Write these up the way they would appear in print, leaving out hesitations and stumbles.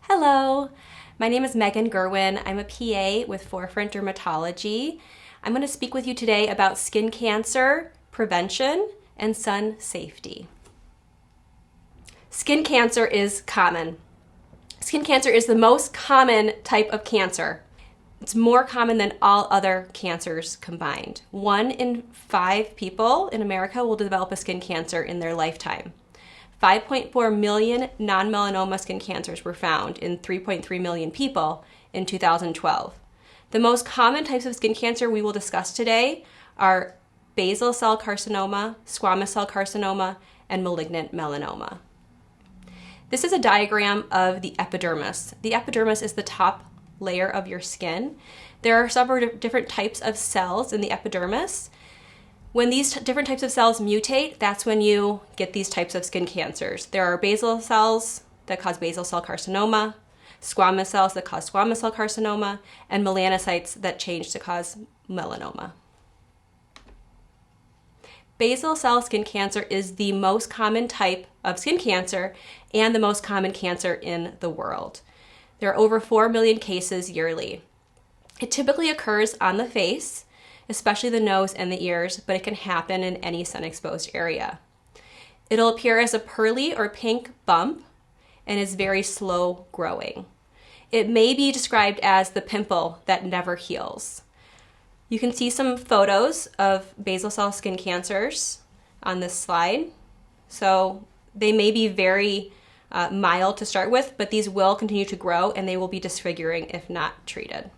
Hello, my name is Meganne Gerwin. I'm a PA with Forefront Dermatology. I'm going to speak with you today about skin cancer prevention and sun safety. Skin cancer is common. Skin cancer is the most common type of cancer. It's more common than all other cancers combined. 1 in 5 people in America will develop a skin cancer in their lifetime. 5.4 million non-melanoma skin cancers were found in 3.3 million people in 2012. The most common types of skin cancer we will discuss today are basal cell carcinoma, squamous cell carcinoma, and malignant melanoma. This is a diagram of the epidermis. The epidermis is the top layer of your skin. There are several different types of cells in the epidermis. When these different types of cells mutate, that's when you get these types of skin cancers. There are basal cells that cause basal cell carcinoma, squamous cells that cause squamous cell carcinoma, and melanocytes that change to cause melanoma. Basal cell skin cancer is the most common type of skin cancer and the most common cancer in the world. There are over 4 million cases yearly. It typically occurs on the face, especially the nose and the ears, but it can happen in any sun-exposed area. It'll appear as a pearly or pink bump and is very slow growing. It may be described as the pimple that never heals. You can see some photos of basal cell skin cancers on this slide. So they may be very mild to start with, but these will continue to grow and they will be disfiguring if not treated.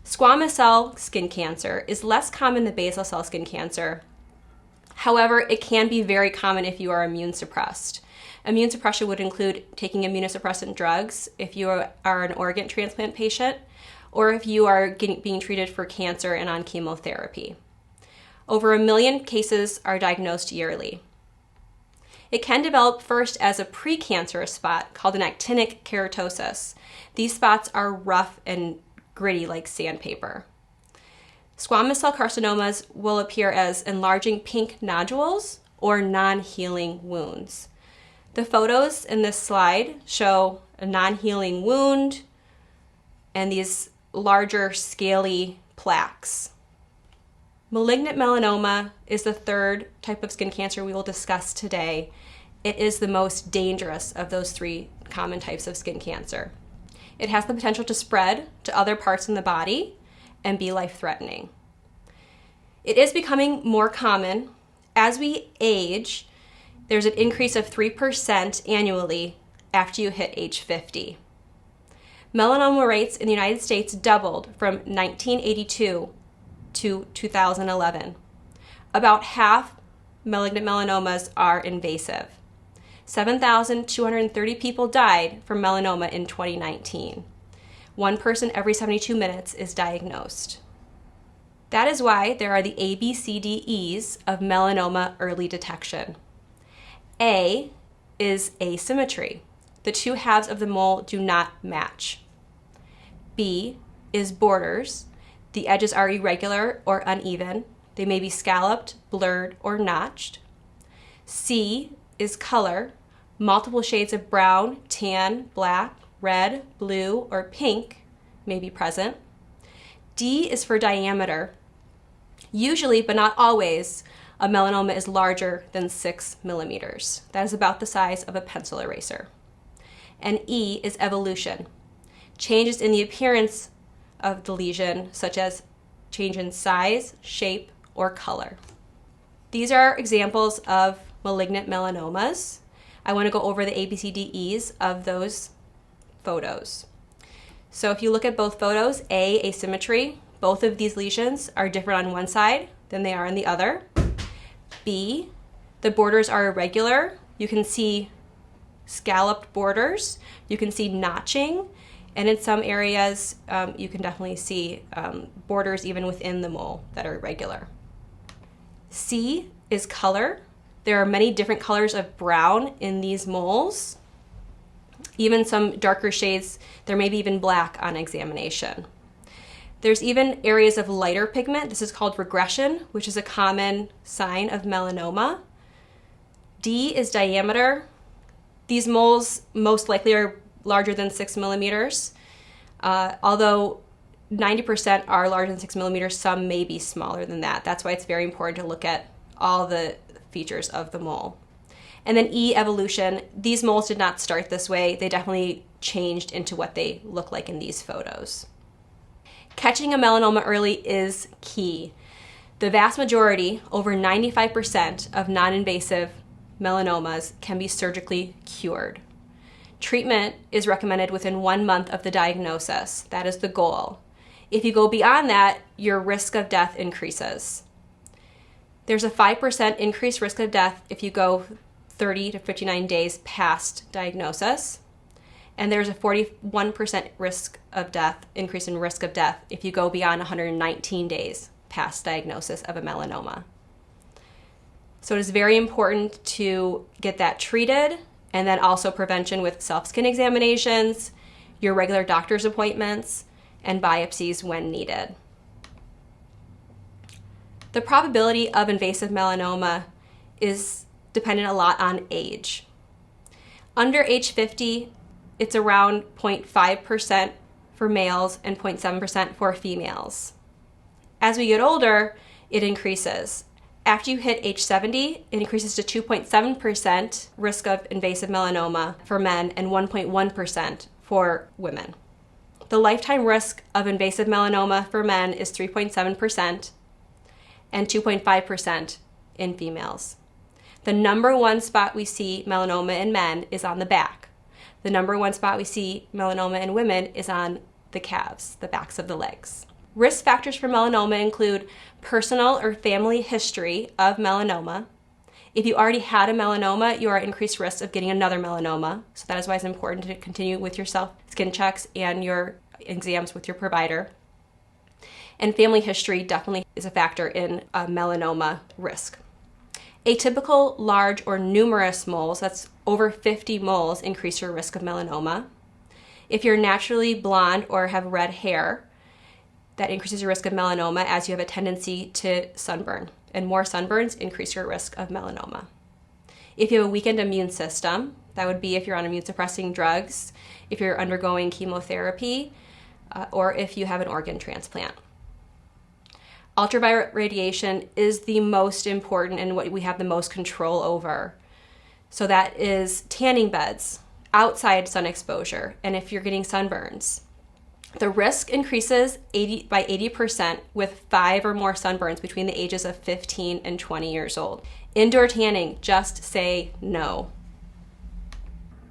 Squamous cell skin cancer is less common than basal cell skin cancer. However, it can be very common if you are immune suppressed. Immune suppression would include taking immunosuppressant drugs if you are an organ transplant patient, or if you are being treated for cancer and on chemotherapy. Over 1 million cases are diagnosed yearly. It can develop first as a precancerous spot called an actinic keratosis. These spots are rough and gritty like sandpaper. Squamous cell carcinomas will appear as enlarging pink nodules or non-healing wounds. The photos in this slide show a non-healing wound and these larger scaly plaques. Malignant melanoma is the third type of skin cancer we will discuss today. It is the most dangerous of those 3 common types of skin cancer. It has the potential to spread to other parts in the body and be life-threatening. It is becoming more common. As we age, there's an increase of 3% annually after you hit age 50. Melanoma rates in the United States doubled from 1982 to 2011. About half malignant melanomas are invasive. 7,230 people died from melanoma in 2019. 1 person every 72 minutes is diagnosed. That is why there are the ABCDEs of melanoma early detection. A is asymmetry. The 2 halves of the mole do not match. B is borders. The edges are irregular or uneven. They may be scalloped, blurred, or notched. C is color. Multiple shades of brown, tan, black, red, blue, or pink may be present. D is for diameter. Usually, but not always, a melanoma is larger than 6 millimeters. That is about the size of a pencil eraser. And E is evolution. Changes in the appearance of the lesion, such as change in size, shape, or color. These are examples of malignant melanomas. I want to go over the ABCDEs of those photos. So if you look at both photos, A, asymmetry, both of these lesions are different on one side than they are on the other. B, the borders are irregular. You can see scalloped borders. You can see notching. And in some areas, you can definitely see borders even within the mole that are irregular. C is color. There are many different colors of brown in these moles. Even some darker shades, there may be even black on examination. There's even areas of lighter pigment. This is called regression, which is a common sign of melanoma. D is diameter. These moles most likely are larger than 6 millimeters. Although 90% are larger than 6 millimeters, some may be smaller than that. That's why it's very important to look at all the features of the mole. And then E, evolution. These moles did not start this way. They definitely changed into what they look like in these photos. Catching a melanoma early is key. The vast majority, over 95% of non-invasive melanomas can be surgically cured. Treatment is recommended within 1 month of the diagnosis. That is the goal. If you go beyond that, your risk of death increases. There's a 5% increased risk of death if you go 30 to 59 days past diagnosis. And there's a 41% increase in risk of death if you go beyond 119 days past diagnosis of a melanoma. So it is very important to get that treated, and then also prevention with self-skin examinations, your regular doctor's appointments, and biopsies when needed. The probability of invasive melanoma is dependent a lot on age. Under age 50, it's around 0.5% for males and 0.7% for females. As we get older, it increases. After you hit age 70, it increases to 2.7% risk of invasive melanoma for men and 1.1% for women. The lifetime risk of invasive melanoma for men is 3.7% and 2.5% in females. The number one spot we see melanoma in men is on the back. The number one spot we see melanoma in women is on the calves, the backs of the legs. Risk factors for melanoma include personal or family history of melanoma. If you already had a melanoma, you are at increased risk of getting another melanoma. So that is why it's important to continue with your self-skin checks and your exams with your provider. And family history definitely is a factor in melanoma risk. Atypical, large, or numerous moles, that's over 50 moles, increase your risk of melanoma. If you're naturally blonde or have red hair, that increases your risk of melanoma as you have a tendency to sunburn. And more sunburns increase your risk of melanoma. If you have a weakened immune system, that would be if you're on immune suppressing drugs, if you're undergoing chemotherapy, or if you have an organ transplant. Ultraviolet radiation is the most important and what we have the most control over. So that is tanning beds, outside sun exposure, and if you're getting sunburns. The risk increases by 80% with 5 or more sunburns between the ages of 15 and 20 years old. Indoor tanning, just say no.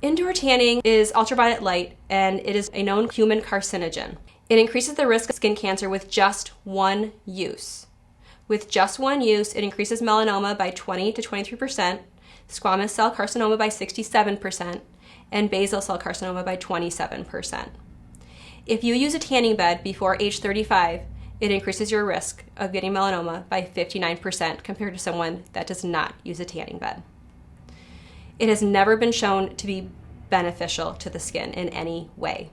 Indoor tanning is ultraviolet light, and it is a known human carcinogen. It increases the risk of skin cancer with just one use. With just one use, it increases melanoma by 20 to 23%, squamous cell carcinoma by 67%, and basal cell carcinoma by 27%. If you use a tanning bed before age 35, it increases your risk of getting melanoma by 59% compared to someone that does not use a tanning bed. It has never been shown to be beneficial to the skin in any way.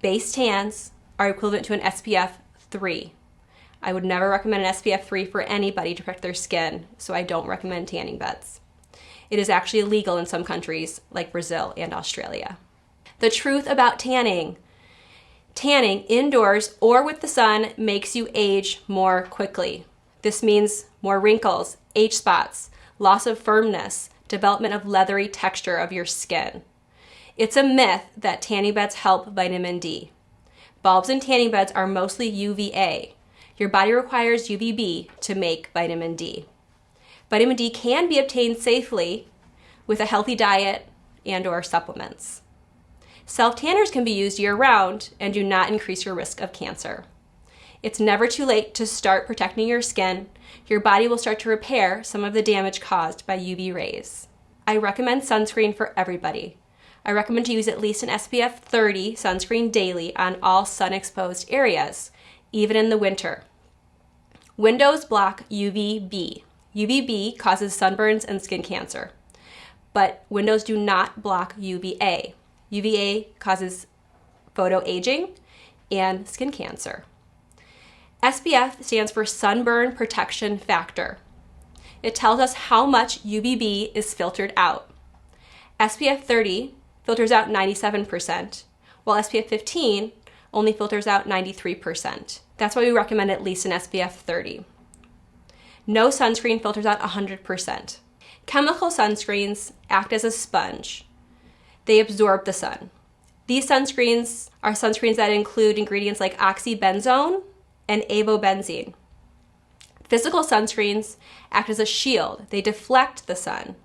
Base tans are equivalent to an SPF 3. I would never recommend an SPF 3 for anybody to protect their skin, so I don't recommend tanning beds. It is actually illegal in some countries like Brazil and Australia. The truth about tanning. Tanning indoors or with the sun makes you age more quickly. This means more wrinkles, age spots, loss of firmness, development of leathery texture of your skin. It's a myth that tanning beds help vitamin D. Bulbs and tanning beds are mostly UVA. Your body requires UVB to make vitamin D. Vitamin D can be obtained safely with a healthy diet and/or supplements. Self-tanners can be used year-round and do not increase your risk of cancer. It's never too late to start protecting your skin. Your body will start to repair some of the damage caused by UV rays. I recommend sunscreen for everybody. I recommend to use at least an SPF 30 sunscreen daily on all sun-exposed areas, even in the winter. Windows block UVB. UVB causes sunburns and skin cancer, but windows do not block UVA. UVA causes photoaging and skin cancer. SPF stands for Sunburn Protection Factor. It tells us how much UVB is filtered out. SPF 30 filters out 97%, while SPF 15 only filters out 93%. That's why we recommend at least an SPF 30. No sunscreen filters out 100%. Chemical sunscreens act as a sponge. They absorb the sun. These sunscreens are sunscreens that include ingredients like oxybenzone and avobenzene. Physical sunscreens act as a shield. They deflect the sun.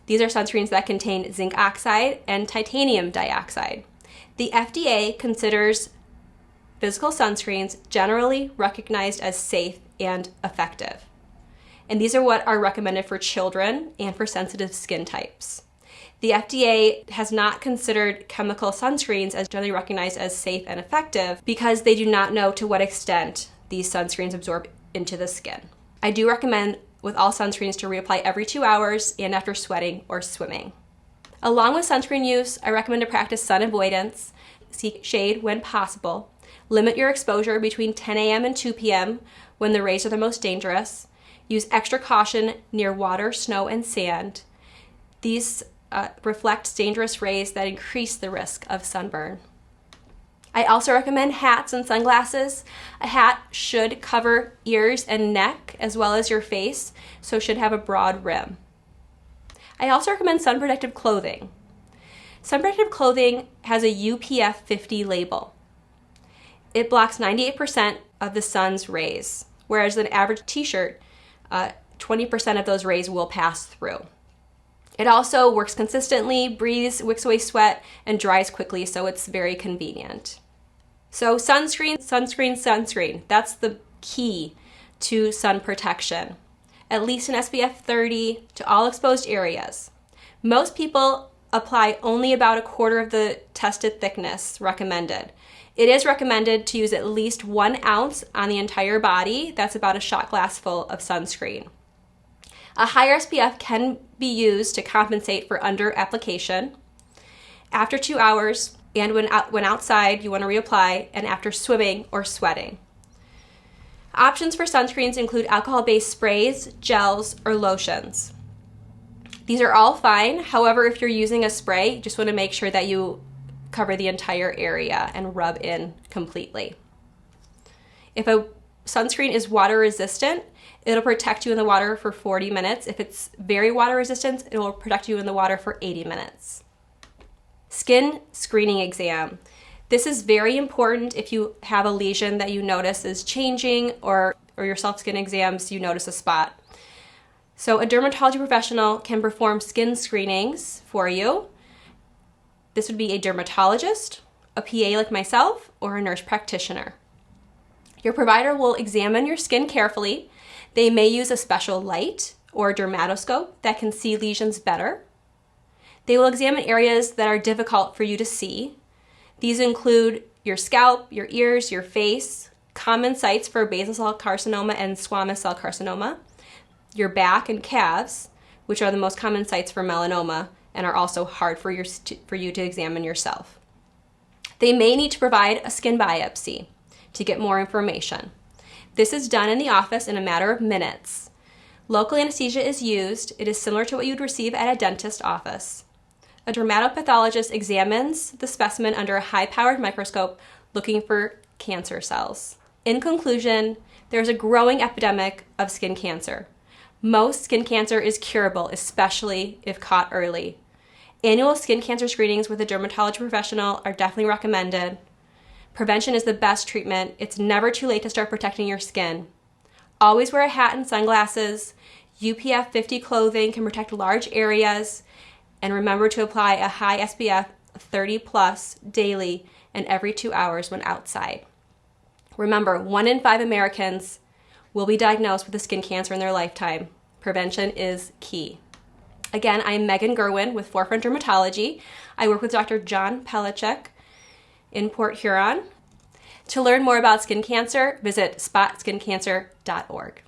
These are sunscreens that contain zinc oxide and titanium dioxide. The FDA considers physical sunscreens generally recognized as safe and effective. And these are what are recommended for children and for sensitive skin types. The FDA has not considered chemical sunscreens as generally recognized as safe and effective because they do not know to what extent these sunscreens absorb into the skin. I do recommend with all sunscreens to reapply every 2 hours and after sweating or swimming. Along with sunscreen use, I recommend to practice sun avoidance, seek shade when possible, limit your exposure between 10 a.m. and 2 p.m. when the rays are the most dangerous, use extra caution near water, snow, and sand. These reflect dangerous rays that increase the risk of sunburn. I also recommend hats and sunglasses. A hat should cover ears and neck as well as your face, so it should have a broad rim. I also recommend sun protective clothing. Sun protective clothing has a UPF 50 label. It blocks 98% of the sun's rays, whereas an average t-shirt, 20% of those rays will pass through. It also works consistently, breathes, wicks away sweat, and dries quickly, so it's very convenient. So sunscreen, sunscreen, sunscreen. That's the key to sun protection. At least an SPF 30 to all exposed areas. Most people apply only about 1/4 of the tested thickness recommended. It is recommended to use at least 1 ounce on the entire body. That's about a shot glass full of sunscreen. A higher SPF can be used to compensate for under application. After 2 hours and when outside, you want to reapply, and after swimming or sweating. Options for sunscreens include alcohol-based sprays, gels, or lotions. These are all fine. However, if you're using a spray, you just want to make sure that you cover the entire area and rub in completely. If a sunscreen is water resistant, it'll protect you in the water for 40 minutes. If it's very water resistant, it will protect you in the water for 80 minutes. Skin screening exam. This is very important if you have a lesion that you notice is changing or your self-skin exams, you notice a spot. So a dermatology professional can perform skin screenings for you. This would be a dermatologist, a PA like myself, or a nurse practitioner. Your provider will examine your skin carefully. They may use a special light or a dermatoscope that can see lesions better. They will examine areas that are difficult for you to see. These include your scalp, your ears, your face, common sites for basal cell carcinoma and squamous cell carcinoma, your back and calves, which are the most common sites for melanoma and are also hard for you to examine yourself. They may need to provide a skin biopsy to get more information. This is done in the office in a matter of minutes. Local anesthesia is used. It is similar to what you'd receive at a dentist office. A dermatopathologist examines the specimen under a high-powered microscope looking for cancer cells. In conclusion, there's a growing epidemic of skin cancer. Most skin cancer is curable, especially if caught early. Annual skin cancer screenings with a dermatology professional are definitely recommended. Prevention is the best treatment. It's never too late to start protecting your skin. Always wear a hat and sunglasses. UPF 50 clothing can protect large areas. And remember to apply a high SPF 30 plus daily and every 2 hours when outside. Remember, 1 in 5 Americans will be diagnosed with a skin cancer in their lifetime. Prevention is key. Again, I'm Meganne Gerwin with Forefront Dermatology. I work with Dr. John Pellicek in Port Huron. To learn more about skin cancer, visit spotskincancer.org.